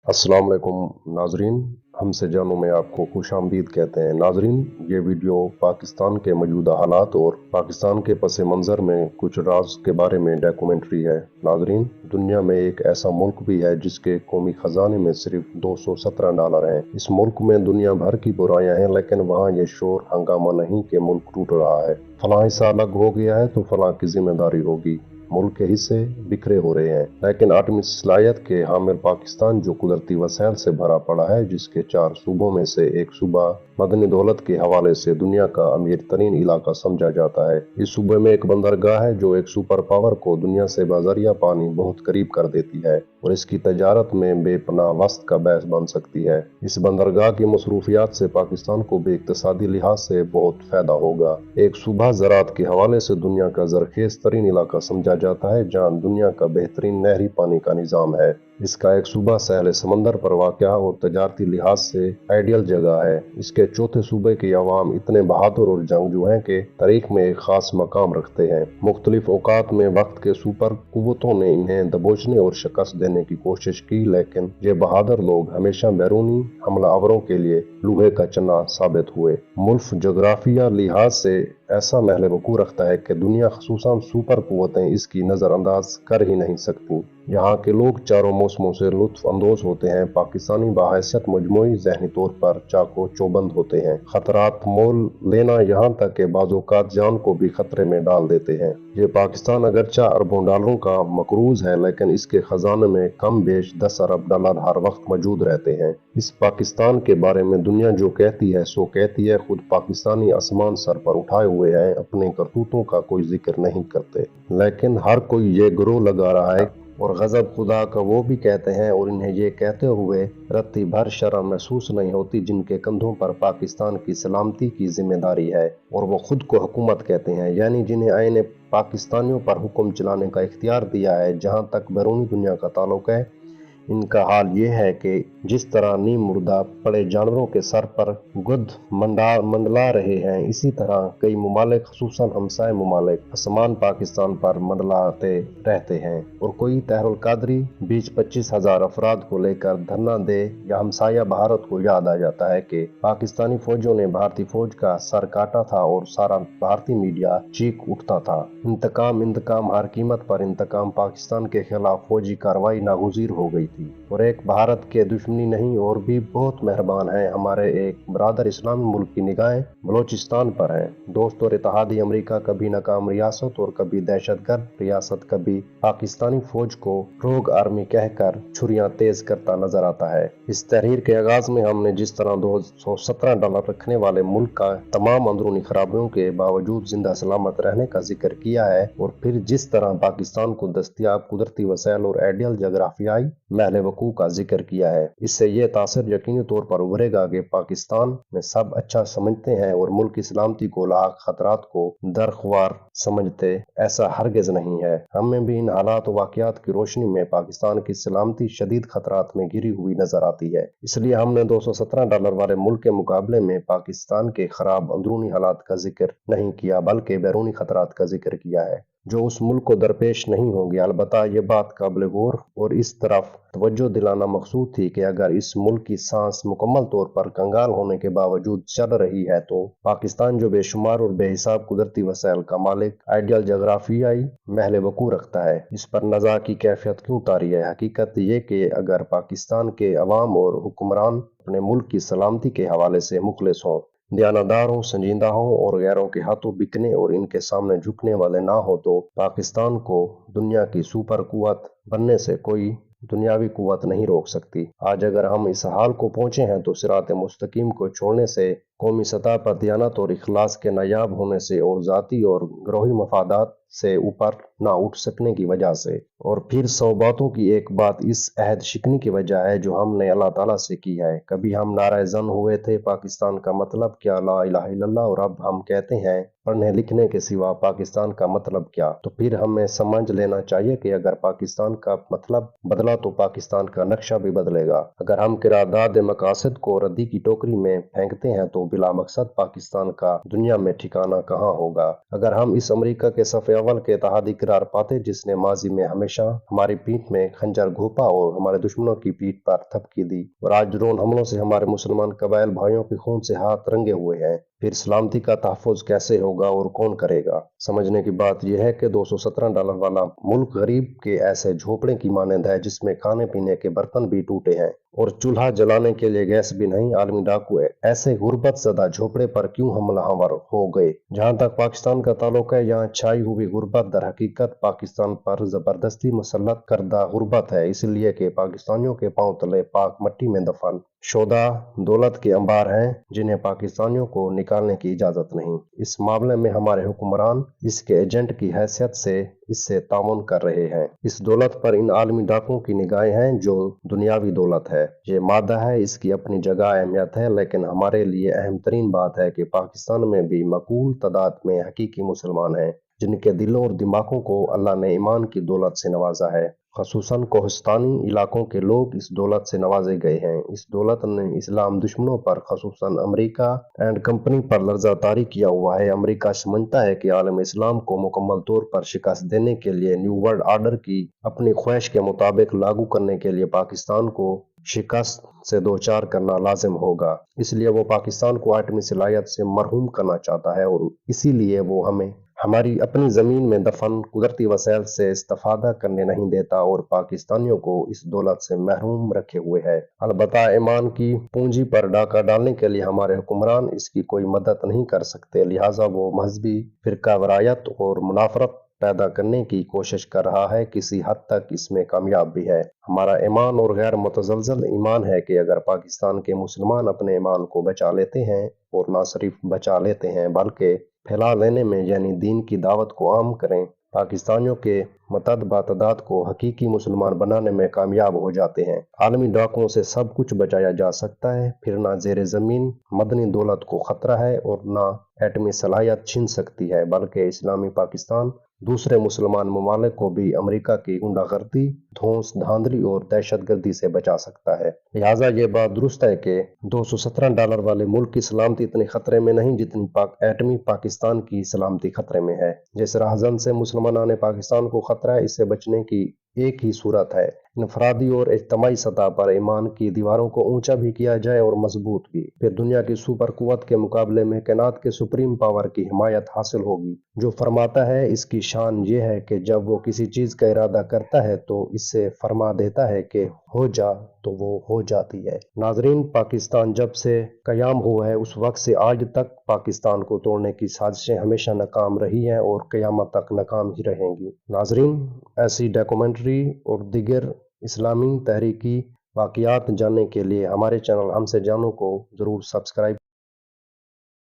अस्सलाम वालेकुम नाजरीन, हमसे जानों में आपको खुश आमदीद कहते हैं। नाजरीन, ये वीडियो पाकिस्तान के मौजूदा हालात और पाकिस्तान के पस मंज़र में कुछ राज के बारे में डॉक्यूमेंट्री है। नाजरीन, दुनिया में एक ऐसा मुल्क भी है जिसके कौमी खजाने में सिर्फ $217 हैं। इस मुल्क में दुनिया भर की बुराइयां हैं, लेकिन वहाँ ये शोर हंगामा नहीं कि मुल्क टूट रहा है, फलां हिस्सा अलग हो गया है तो फलां की जिम्मेदारी होगी। मुल्क के हिस्से बिखरे हो रहे हैं, लेकिन आटमी सलाहियत के हामिल पाकिस्तान जो कुदरती वसैल से भरा पड़ा है, जिसके 4 सूबों में से एक सूबा मदनी दौलत के हवाले से दुनिया का अमीर तरीन इलाका समझा जाता है। इस सूबे में एक बंदरगाह है जो एक सुपर पावर को दुनिया से बाजरिया पानी बहुत करीब कर देती है और इसकी तजारत में बेपनाह वस्त का बायस बन सकती है। इस बंदरगाह की मसरूफियात से पाकिस्तान को भी इक्तसादी लिहाज से बहुत फायदा होगा। एक सूबा ज़राअत के हवाले से दुनिया का जरखेज तरीन इलाका समझा जाता है, जहाँ दुनिया का बेहतरीन नहरी पानी का निज़ाम है। इसका एक सूबा सहल समंदर पर वाक़या और तजारती लिहाज से आइडियल जगह है। इसके चौथे सूबे के अवाम इतने बहादुर और जंगजू हैं कि तारीख में एक खास मकाम रखते हैं। मुख्तलिफ औकात में वक्त के सुपर कुव्वतों ने इन्हें दबोचने और शिकस्त देने की कोशिश की, लेकिन ये बहादुर लोग हमेशा बैरूनी हमलावरों के लिए लूहे का चना साबित हुए। मुल्क जोग्राफिया लिहाज से ऐसा महल वकूअ रखता है कि दुनिया खसूसन सुपर कुव्वतें इसकी नज़रअंदाज कर ही नहीं सकती। यहाँ के लोग चारों मौसमों से लुत्फ अंदोज होते हैं। पाकिस्तानी बाहैसियत मजमूई ज़हनी तौर पर चाको चौबंद होते हैं। खतरात मोल लेना यहाँ तक के बाज़ौक़ात जान को भी खतरे में डाल देते हैं। ये पाकिस्तान अगरचा अरबों डॉलरों का मकरूज है, लेकिन इसके खजाने में कम बेश 10 अरब डॉलर हर वक्त मौजूद रहते हैं। इस पाकिस्तान के बारे में दुनिया जो कहती है सो कहती है। खुद पाकिस्तानी आसमान सर पर उठाए हुए हैं, अपने करतूतों का कोई जिक्र नहीं करते, लेकिन हर कोई ये गुरूर लगा रहा है और गजब खुदा का वो भी कहते हैं, और इन्हें ये कहते हुए रत्ती भर शर्म महसूस नहीं होती जिनके कंधों पर पाकिस्तान की सलामती की जिम्मेदारी है और वो खुद को हुकूमत कहते हैं, यानी जिन्हें आईने पाकिस्तानियों पर हुक्म चलाने का इख्तियार दिया है। जहाँ तक बैरूनी दुनिया का ताल्लुक है, इनका हाल ये है कि जिस तरह नीम मुर्दा पड़े जानवरों के सर पर गुद मंडला रहे हैं, इसी तरह कई ममालिक खसूसन हमसाए ममालिक आसमान पाकिस्तान पर मंडलाते रहते हैं और कोई तहरुल कादरी बीच 25,000 अफराद को लेकर धरना दे या हमसाया भारत को याद आ जाता है कि पाकिस्तानी फौजों ने भारतीय फौज का सर काटा था और सारा भारतीय मीडिया चीख उठता था, इंतकाम इंतकाम, हर कीमत पर इंतकाम। पाकिस्तान के खिलाफ फौजी कार्रवाई नागुज़ीर हो गई थी और एक भारत के दुश्मनी नहीं और भी बहुत मेहरबान है हमारे एक बरादर इस्लामी मुल्क की निगाहें बलोचिस्तान पर है। दोस्त और इत्तेहादी अमेरिका कभी नाकाम रियासत और कभी दहशतगर्द रियासत, कभी पाकिस्तानी फौज को रोग आर्मी कहकर छुरियां तेज करता नजर आता है। इस तहरीर के आगाज में हमने जिस तरह $217 रखने वाले मुल्क का तमाम अंदरूनी खराबियों के बावजूद जिंदा सलामत रहने का जिक्र किया है, और फिर जिस तरह पाकिस्तान को दस्तयाब कुदरती वसैल और आइडियल जोग्राफियाई महल वकूअ का जिक्र किया है, इससे यह तासर यकीनी तौर पर उभरेगा कि पाकिस्तान में सब अच्छा समझते हैं और मुल्क की सलामती को लाक खतरात को दरख्वार समझते। ऐसा हरगिज नहीं है। हमें भी इन हालात और वाकयात की रोशनी में पाकिस्तान की सलामती शदीद खतरात में घिरी हुई नजर आती है। इसलिए हमने $217 वाले मुल्क के मुकाबले में पाकिस्तान के खराब अंदरूनी हालात का जिक्र नहीं किया, बल्कि बैरूनी खतरात का जिक्र किया है जो उस मुल्क को दरपेश नहीं होंगे। अलबत्ता ये बात काबिल गौर और इस तरफ तवज्जो दिलाना मकसूद थी कि अगर इस मुल्क की सांस मुकम्मल तौर पर कंगाल होने के बावजूद चल रही है, तो पाकिस्तान जो बेशुमार और बेहिसाब कुदरती वसैल का मालिक आइडियल जोग्राफियाई महल वकूअ रखता है, इस पर नज़ा की कैफियत क्यों तारी है। हकीकत ये कि अगर पाकिस्तान के अवाम और हुक्मरान अपने मुल्क की सलामती के हवाले से मुखलिस हों, दयानतदार हो, संजीदा हो और गैरों के हाथों बिकने और इनके सामने झुकने वाले ना हो, तो पाकिस्तान को दुनिया की सुपर कुव्वत बनने से कोई दुनियावी कुव्वत नहीं रोक सकती। आज अगर हम इस हाल को पहुंचे हैं तो सिरात मुस्तकीम को छोड़ने से, कौमी सतह पर दियानत और इखलास के नायाब होने से और जाती और ग्रोही मफादात से ऊपर ना उठ सकने की वजह से, और फिर 100 बातों की एक बात इस अहद शिकनी की वजह है जो हमने अल्लाह ताला से की है। कभी हम नाराज़ जन हुए थे पाकिस्तान का मतलब क्या, ला इलाहा इल्लल्लाह, और अब हम कहते हैं पढ़ने लिखने के सिवा पाकिस्तान का मतलब क्या। तो फिर हमें समझ लेना चाहिए कि अगर पाकिस्तान का मतलब बदला तो पाकिस्तान का नक्शा भी बदलेगा। अगर हम किरादाद मकासद को रद्दी की टोकरी में फेंकते हैं तो बिला मकसद पाकिस्तान का दुनिया में ठिकाना कहाँ होगा। अगर हम इस अमेरिका के सफ़े अव्वल के इत्तेहादी करार पाते जिसने माजी में हमेशा हमारी पीठ में खंजर घोंपा और हमारे दुश्मनों की पीठ पर थपकी दी, और आज ड्रोन हमलों से हमारे मुसलमान कबाइल भाइयों के खून से हाथ रंगे हुए हैं, फिर सलामती का तहफ़्फ़ुज़ कैसे होगा और कौन करेगा। समझने की बात यह है कि $217 वाला मुल्क गरीब के ऐसे झोपड़े की मानंद है जिसमें खाने पीने के बर्तन भी टूटे हैं और चूल्हा जलाने के लिए गैस भी नहीं। आलमी डाकू ऐसे गुर्बत ज़दा झोपड़े पर क्यों हमलावर हो गए। जहां तक पाकिस्तान का ताल्लुक है, यहाँ छाई हुई गुर्बत दर हकीकत पाकिस्तान पर जबरदस्ती मुसल्लत करदा गुर्बत है, इसलिए कि पाकिस्तानियों के पांव तले पाक मट्टी में दफन शोदा दौलत के अंबार हैं जिन्हें पाकिस्तानियों को निकालने की इजाजत नहीं। इस मामले में हमारे हुक्मरान इसके एजेंट की हैसियत से इससे ताउन कर रहे हैं। इस दौलत पर इन आलमी डाकुओं की निगाहें हैं जो दुनियावी दौलत है। ये मादा है, इसकी अपनी जगह अहमियत है, लेकिन हमारे लिए अहम तरीन बात है कि पाकिस्तान में भी मकबूल तादाद में हकीकी मुसलमान हैं जिनके दिलों और दिमागों को अल्लाह ने ईमान की दौलत से नवाजा है। खसूसन कोहिस्तानी इलाकों के लोग इस दौलत से नवाजे गए हैं। इस दौलत ने इस्लाम दुश्मनों पर खसूसन अमेरिका एंड कंपनी पर लर्जा तारी किया हुआ है। अमेरिका समझता है कि आलम इस्लाम को मुकम्मल तौर पर शिकस्त देने के लिए न्यू वर्ल्ड आर्डर की अपनी ख्वाहिश के मुताबिक लागू करने के लिए पाकिस्तान को शिकस्त से दो चार करना लाजिम होगा। इसलिए वो पाकिस्तान को आटमी सलाहियत से मरहूम करना चाहता है और इसीलिए वो हमें हमारी अपनी जमीन में दफन कुदरती वसैल से इस्तेफादा करने नहीं देता और पाकिस्तानियों को इस दौलत से महरूम रखे हुए है। अलबत्ता ईमान की पूंजी पर डाका डालने के लिए हमारे हुक्मरान इसकी कोई मदद नहीं कर सकते, लिहाजा वो मजहबी फिरका वरायत और मुनाफरत पैदा करने की कोशिश कर रहा है। किसी हद तक इसमें कामयाब भी है। हमारा ईमान और गैर मुतज़लज़ल ईमान है कि अगर पाकिस्तान के मुसलमान अपने ईमान को बचा लेते हैं और ना सिर्फ बचा लेते हैं बल्कि फैला लेने में यानी दीन की दावत को आम करें, पाकिस्तानियों के मतद बातदाद को हकीकी मुसलमान बनाने में कामयाब हो जाते हैं। आलमी डाकुओं से सब कुछ बचाया जा सकता है, फिर ना जेर जमीन मदनी दौलत को खतरा है और ना एटमी सलाहियत छीन सकती है, बल्कि इस्लामी पाकिस्तान दूसरे मुसलमान ममालिक को भी अमेरिका की गुंडागर्दी, धौंस धांधली और दहशतगर्दी से बचा सकता है। लिहाजा ये बात दुरुस्त है कि $217 वाले मुल्क की सलामती इतनी खतरे में नहीं जितनी एटमी पाकिस्तान की सलामती खतरे में है। जिस राहजन से मुसलमानाने पाकिस्तान को खतरा है, इससे बचने की एक ही सूरत है, इनफरादी और इज्तमाई सतह पर ईमान की दीवारों को ऊंचा भी किया जाए और मजबूत भी। फिर दुनिया की सुपर कुव्वत के मुकाबले में कायनात के सुप्रीम पावर की हिमायत हासिल होगी जो फरमाता है। इसकी शान ये है कि जब वो किसी चीज का इरादा करता है तो इससे फरमा देता है कि हो जा तो वो हो जाती है। नाजरीन, पाकिस्तान जब से कयाम हुआ है उस वक्त से आज तक पाकिस्तान को तोड़ने की साजिशें हमेशा नाकाम रही हैं और क़यामत तक नाकाम ही रहेंगी। नाजरीन, ऐसी डॉक्यूमेंट्री और दिगर इस्लामी तहरीकी वाक़ियात जानने के लिए हमारे चैनल हमसे जानो को ज़रूर सब्सक्राइब